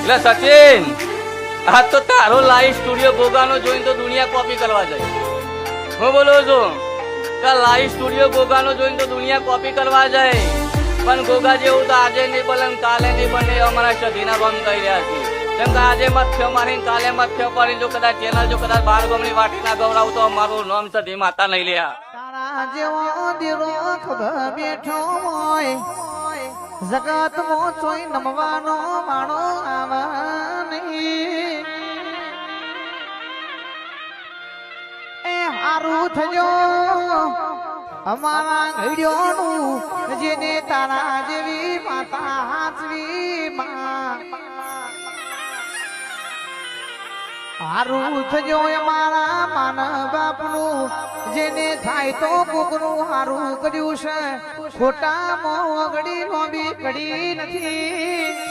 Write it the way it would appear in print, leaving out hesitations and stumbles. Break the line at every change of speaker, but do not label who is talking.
એટલે સચિન આ તો તારો લાઈવ સ્ટુડિયો ગોગાનો જોઈને તો દુનિયા કોપી કરવા જાય. હું બોલું છું કે લાઈવ સ્ટુડિયો ગોગાનો જોઈને તો દુનિયા કોપી કરવા જાય, પણ ગોગા જેવું તો આજે નહીં બને કાલે નહીં બને. અમારા સધીના બંધ કરી રહ્યા છે. કેમ કે આજે મથ્ય મારી કાલે મથ્ય પડી જો કદાચ ચેનલ જો કદાચ 12 ગમની વાટી ના ગવડાવ તો અમારું નામ સધી માતા નહીં લે.
તારા જેવો દીરો ખબર બેઠો હોય જગત મો ચોઈ નમવાનો માણો આવની એ હારું થયો અમારા ઘડિયોનું જેને તારા જેવી માતા હાચવી માં. હારું થજો અમારા માન બાપનું જેને થાય તો કોકનું હારું કર્યું છે. ખોટા મોગડી લોબી કડી નથી.